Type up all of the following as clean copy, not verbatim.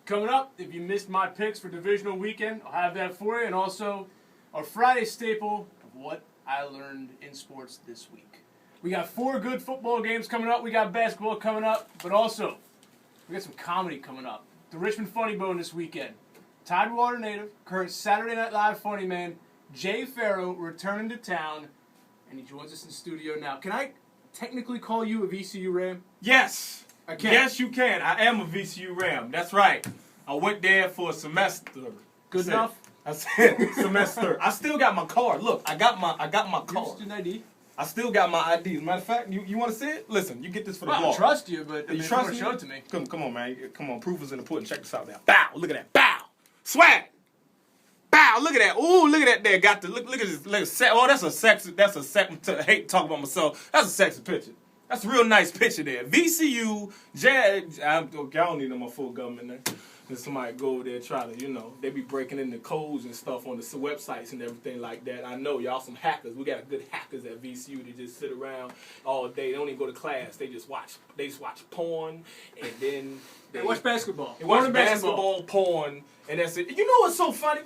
Coming up, if you missed my picks for divisional weekend, I'll have that for you. And also, our Friday staple of what I learned in sports this week. We got 4 good football games coming up. We got basketball coming up. But also, we got some comedy coming up. The Richmond Funny Bone this weekend. Tidewater native, current Saturday Night Live funny man, Jay Pharoah, returning to town. And he joins us in the studio now. Can I technically call you a VCU Ram? Yes. I can. Yes, you can. I am a VCU Ram. That's right. I went there for a semester. Good enough? I said semester. I still got my card. Look, I got my card. Student ID? I still got my ID. As a matter of fact, you want to see it? Listen, you get this for the blog. I trust you, but you trust me? Show it to me. Come on, man. Come on. Proof is in the pudding. Check this out now. Bow. Look at that. Bow. Swag. Bow. Look at that. Ooh, look at that there. Got the look at this. Oh, that's a sexy. I hate to talk about myself. That's a sexy picture. That's a real nice picture there. VCU, I don't need no more full government there. And somebody go over there and try to, they be breaking in the codes and stuff on the websites and everything like that. I know y'all some hackers. We got good hackers at VCU that just sit around all day. They don't even go to class. They just watch porn and then they watch basketball. They watch basketball, porn, and that's it. You know what's so funny?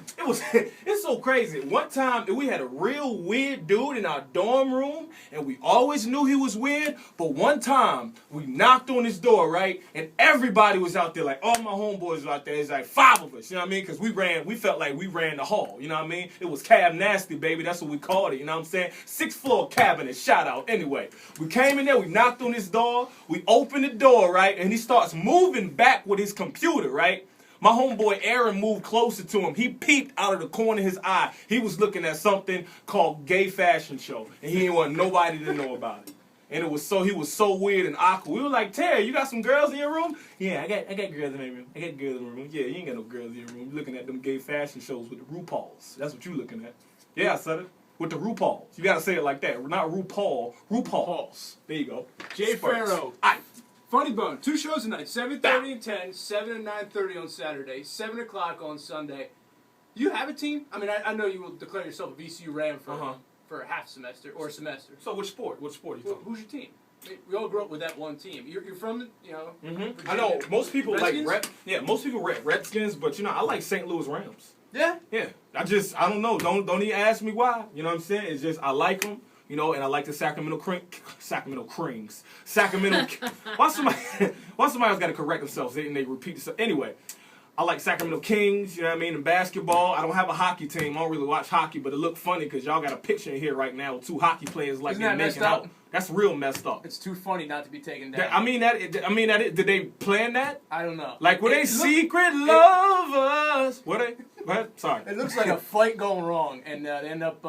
It's so crazy. One time we had a real weird dude in our dorm room, and we always knew he was weird. But one time we knocked on his door, right, and everybody was out there, like all my homeboys were out there. It's like 5 of us, you know what I mean? Because we felt like we ran the hall, you know what I mean? It was Cab Nasty, baby. That's what we called it, you know what I'm saying? 6th floor cabinet, shout out. Anyway, we came in there, we knocked on his door, we opened the door, right, and he starts moving back with his computer, right? My homeboy Aaron moved closer to him. He peeped out of the corner of his eye. He was looking at something called Gay Fashion Show, and he didn't want nobody to know about it. And he was so weird and awkward. We were like, Terry, you got some girls in your room? Yeah, I got girls in my room. I got girls in my room. Yeah, you ain't got no girls in your room. You're looking at them gay fashion shows with the RuPauls. That's what you looking at. Yeah, I said it. With the RuPauls. You gotta say it like that. Not RuPaul. RuPauls. There you go. Jay Pharoah. Funny Bone, 2 shows tonight, 7:30 and 10, 7 and 9:30 on Saturday, 7 o'clock on Sunday. Do you have a team? I mean, I know you will declare yourself a VCU Ram for a half semester or a semester. So which sport? What sport are you talking about? Who's your team? We all grew up with that one team. You're from, Virginia, I know, most people Redskins? most people Redskins, but I like St. Louis Rams. Yeah? Yeah. I don't know. Don't even ask me why. You know what I'm saying? It's just, I like them. And I like the Sacramento Kings. Why somebody else got to correct themselves and they repeat themselves? Anyway, I like Sacramento Kings, you know what I mean, in basketball. I don't have a hockey team. I don't really watch hockey, but it looked funny because y'all got a picture in here right now with 2 hockey players like they're making out. That's real messed up. It's too funny not to be taken down. Did they plan that? I don't know. Like, were they secret lovers? Were they? What? Sorry. It looks like a fight going wrong, and they end up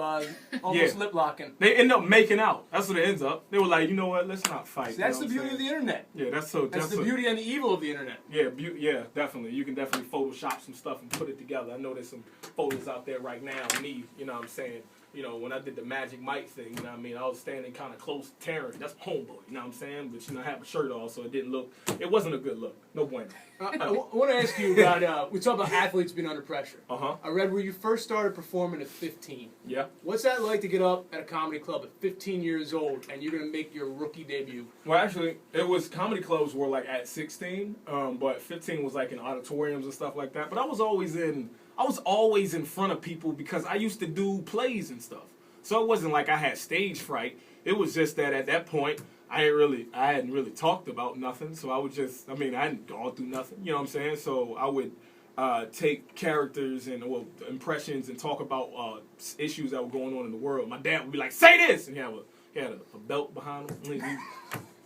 almost lip locking. They end up making out. That's what it ends up. They were like, you know what? Let's not fight. See, that's the beauty of the internet. Yeah, that's the beauty and the evil of the internet. Yeah, definitely. You can definitely Photoshop some stuff and put it together. I know there's some photos out there right now of me, you know what I'm saying? When I did the Magic Mike thing, you know what I mean? I was standing kind of close to Terrence. That's homeboy, you know what I'm saying? But, I have a shirt on, so it wasn't a good look. No bueno. I want to ask you about, we talk about athletes being under pressure. I read where you first started performing at 15. Yeah. What's that like to get up at a comedy club at 15 years old and you're going to make your rookie debut? Well, actually, comedy clubs were like at 16, but 15 was like in auditoriums and stuff like that. But I was always in front of people because I used to do plays and stuff. So it wasn't like I had stage fright. It was just that at that point, I hadn't really talked about nothing. So I hadn't gone through nothing. You know what I'm saying? So I would take characters and impressions and talk about issues that were going on in the world. My dad would be like, "Say this," and he had a belt behind him.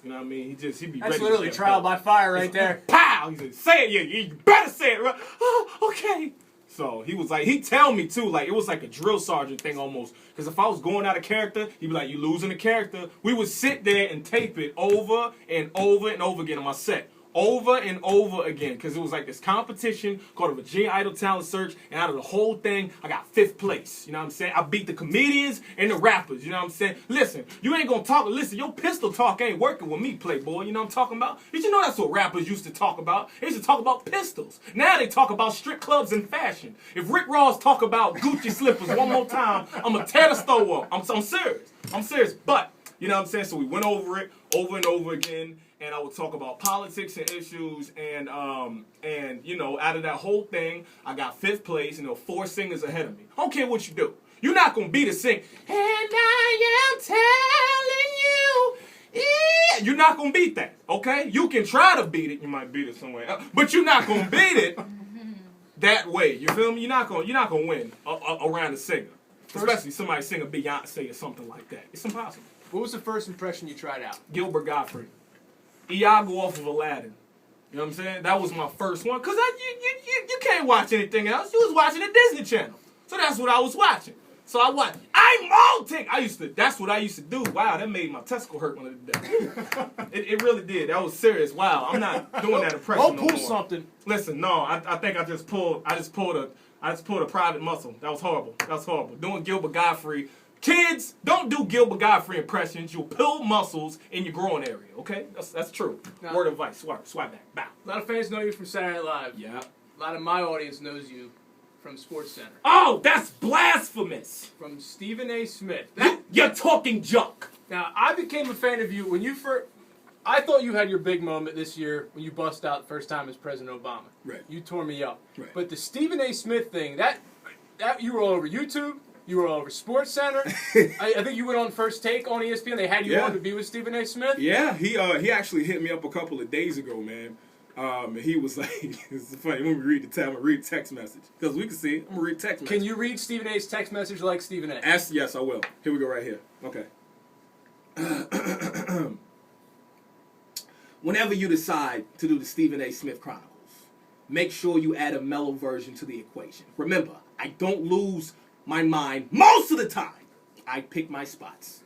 You know what I mean? He'd be ready. That's literally trial by fire right there. Pow! He said, "Say it, yeah, you better say it." Right? Oh, okay. So he was like, he'd tell me too, like it was like a drill sergeant thing almost. Because if I was going out of character, he'd be like, "You losing the character." We would sit there and tape it over and over and over again on my set. Over and over again. Because it was like this competition called the Virginia Idol Talent Search. And out of the whole thing, I got 5th place. You know what I'm saying? I beat the comedians and the rappers. You know what I'm saying? Listen, you ain't gonna talk. Listen, your pistol talk ain't working with me, Playboy. You know what I'm talking about? Did you know that's what rappers used to talk about? They used to talk about pistols. Now they talk about strip clubs and fashion. If Rick Ross talk about Gucci slippers one more time, I'm gonna tear the stove up. I'm serious. I'm serious. But, you know what I'm saying? So we went over it over and over again. and I would talk about politics and issues, and you know, out of that whole thing, I got 5th place, you know, 4 singers ahead of me. I don't care what you do. You're not gonna beat a sing. And I am telling you, yeah. You're not gonna beat that, okay? You can try to beat it. You might beat it somewhere else, but you're not gonna beat it that way. You feel me? You're not gonna win around a singer, especially somebody sing a Beyonce or something like that. It's impossible. What was the first impression you tried out? Gilbert Gottfried. Iago off of Aladdin. You know what I'm saying? That was my first one. Because you can't watch anything else. You was watching the Disney Channel. So that's what I was watching. So I watched. I'm molting. That's what I used to do. Wow, that made my testicle hurt when it did. It really did. That was serious. Wow, I'm not doing that impression Oh, no pull more. something. Listen, no, I think I just pulled a private muscle. That was horrible. Doing Gilbert Gottfried. Kids, don't do Gilbert Gottfried impressions. You'll pull muscles in your growing area, okay? That's true. Now, word of advice. Swipe back. Bow. A lot of fans know you from Saturday Night Live. Yeah. A lot of my audience knows you from Sports Center. Oh, that's blasphemous. From Stephen A. Smith. You're talking junk. Now, I became a fan of you when you first... I thought you had your big moment this year when you bust out the first time as President Obama. Right. You tore me up. Right. But the Stephen A. Smith thing, that you were all over YouTube. You were all over Sports Center. I think you went on First Take on ESPN. They had you on to be with Stephen A. Smith. Yeah, he actually hit me up a couple of days ago, man. He was like, it's funny, when we read the text message. Because we can see it. I'm going to read text message. Can you read Stephen A.'s text message like Stephen A.? Yes, I will. Here we go right here. Okay. Whenever you decide to do the Stephen A. Smith Chronicles, make sure you add a mellow version to the equation. Remember, I don't lose my mind most of the time. I pick my spots.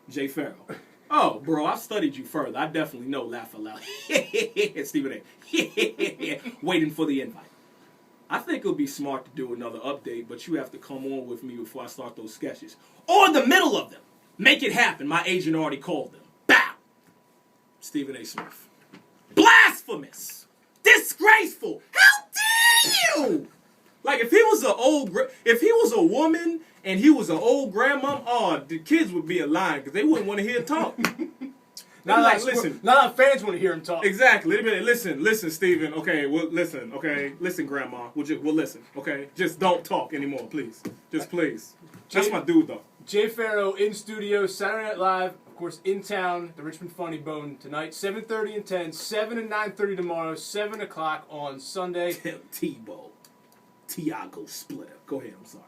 Jay Pharoah. Oh, bro, I've studied you further. I definitely know laugh aloud. Stephen A. Waiting for the invite. I think it would be smart to do another update, but you have to come on with me before I start those sketches. Or in the middle of them. Make it happen. My agent already called them. Bow. Stephen A. Smith. Blasphemous. Disgraceful. How dare you? Like if he was a woman and he was an old grandma, oh, the kids would be in line because they wouldn't want to hear him talk. Not like, listen. Not a lot of fans want to hear him talk. Exactly. Listen, Stephen. Okay, well, listen. Okay, listen, grandma. We'll listen. Okay, just don't talk anymore, please. Just please. That's my dude, though. Jay Pharoah in studio, Saturday Night Live, of course, in town, the Richmond Funny Bone tonight, 7:30 and 10, 7 and 9:30 tomorrow, 7 o'clock on Sunday. Tebow. Tiago Splitter. Go ahead, I'm sorry.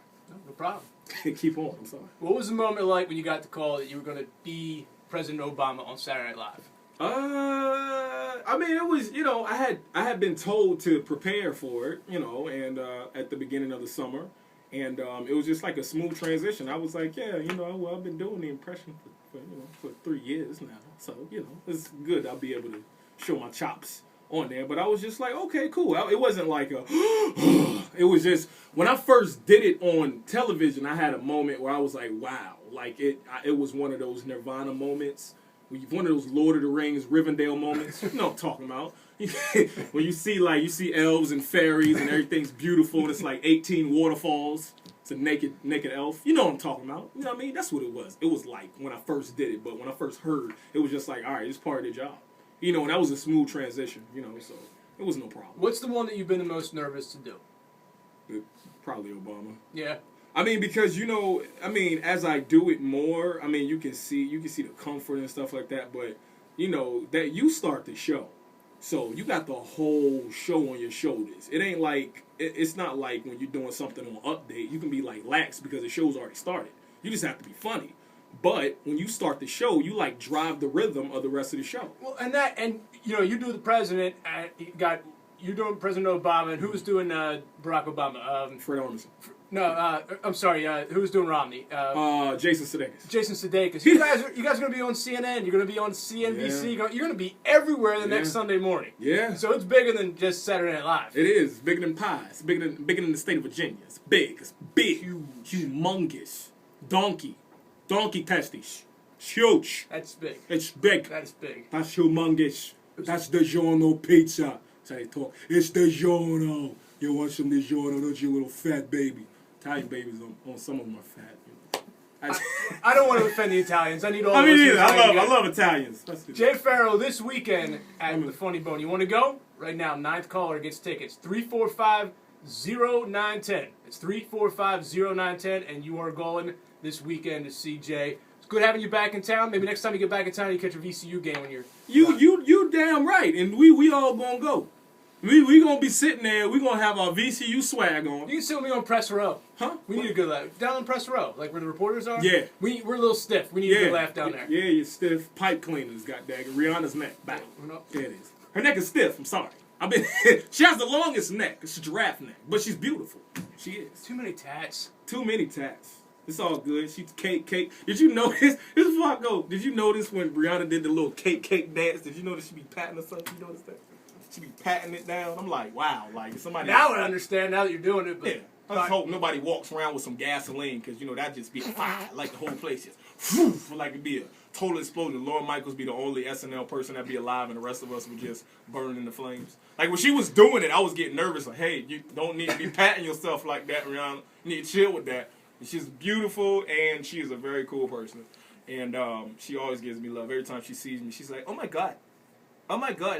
No problem. Keep on, I'm sorry. What was the moment like when you got the call that you were going to be President Obama on Saturday Night Live? I mean, it was, I had been told to prepare for it, and at the beginning of the summer, and it was just like a smooth transition. I was like, yeah, well, I've been doing the impression for 3 years now, so it's good. I'll be able to show my chops on there. But I was just like, okay, cool. It wasn't like a, it was just when I first did it on television, I had a moment where I was like, wow, like it was one of those Nirvana moments. One of those Lord of the Rings, Rivendell moments. You know what I'm talking about. When you see elves and fairies and everything's beautiful and it's like 18 waterfalls. It's a naked elf. You know what I'm talking about. You know what I mean? That's what it was. It was like when I first did it. But when I first heard, it was just like, all right, it's part of the job. And that was a smooth transition, so it was no problem. What's the one that you've been the most nervous to do? Probably Obama. Yeah. I mean, because as I do it more, you can see the comfort and stuff like that. But that you start the show, so you got the whole show on your shoulders. It ain't like it's not like when you're doing something on Update, you can be like lax because the show's already started. You just have to be funny. But when you start the show, you drive the rhythm of the rest of the show. Well, you do the president, and you're doing President Obama, and who was doing Barack Obama? Fred Armisen. No, I'm sorry. Who was doing Romney? Jason Sudeikis. Jason Sudeikis. You guys are going to be on CNN. You're going to be on CNBC. Yeah. You're going to be everywhere the next Sunday morning. Yeah. So it's bigger than just Saturday Night Live. It is. It's bigger than pie. It's bigger than the state of Virginia. It's big. It's big. Huge. Humongous. Donkey testes. It's huge. That's big. It's big. That's big. That's humongous. That's DiGiorno pizza. That's how they talk. It's DiGiorno. You want some DiGiorno, don't you, little fat baby? Italian babies on some of them are fat. I don't want to offend the Italians. I need all I of mean, us either. I Italian love Italians. Let's do Jay that. Pharoah this weekend at the Funny Bone. You want to go? Right now, 9th caller gets tickets. 345-0910. It's 345-0910, and you are going this weekend to see Jay. It's good having you back in town. Maybe next time you get back in town, you catch a VCU game when you're... You damn right, and we all gonna go. We gonna be sitting there. We gonna have our VCU swag on. You can sit with me on press row. Huh? We need a good laugh. Down on press row, like where the reporters are? Yeah. We're a little stiff. We need a good laugh down there. Yeah, you stiff pipe cleaners, goddaggit. Rihanna's neck. Back. There it is. Her neck is stiff. I'm sorry. She has the longest neck. It's a giraffe neck, but she's beautiful. She is. Too many tats. Too many tats. It's all good. She's cake. Did you notice? This is before I go. Did you notice when Brianna did the little cake dance? Did you notice she be patting herself? You notice that? She be patting it down. I'm like, wow. Like somebody. Now I understand. Now that you're doing it, but Yeah. I just hope nobody walks around with some gasoline, because, that'd just be a fire. Like the whole place just, whew, like it'd be a total explosion. Lorne Michaels be the only SNL person that'd be alive, and the rest of us would just burn in the flames. Like when she was doing it, I was getting nervous. Like, hey, you don't need to be patting yourself like that, Rihanna. You need to chill with that. And she's beautiful, and she is a very cool person. And she always gives me love. Every time she sees me, she's like, oh my God,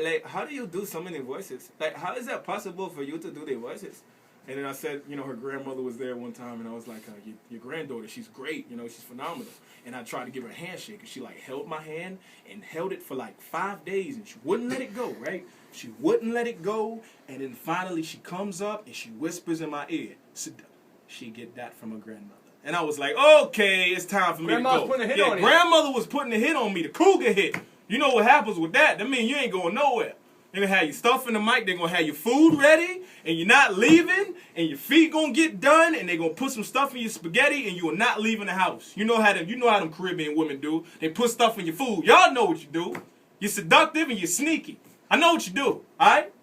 like, how do you do so many voices? Like, how is that possible for you to do the voices? And then I said, her grandmother was there one time, and I was like, your granddaughter, she's great, she's phenomenal. And I tried to give her a handshake, and she, held my hand and held it for, 5 days, and she wouldn't let it go, right? She wouldn't let it go, and then finally she comes up, and she whispers in my ear, sit down. She get that from her grandmother. And I was like, okay, it's time for me to go. Putting a hit on you. Grandmother was putting a hit on me, the cougar hit. You know what happens with that? That means you ain't going nowhere. They're going to have your stuff in the mic. They're going to have your food ready, and you're not leaving, and your feet going to get done, and they're going to put some stuff in your spaghetti, and you are not leaving the house. You know how them Caribbean women do. They put stuff in your food. Y'all know what you do. You're seductive and you're sneaky. I know what you do, all right?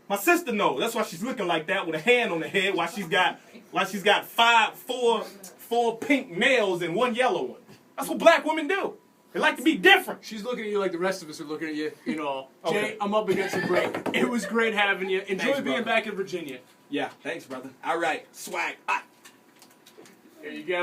My sister knows. That's why she's looking like that with a hand on her head while she's got four pink nails and one yellow one. That's what black women do. They like to be different. She's looking at you like the rest of us are looking at you. Okay. Jay, I'm up against a break. It was great having you. Enjoy Thanks, being brother. back in Virginia. Yeah, thanks, brother. All right, swag. There you go.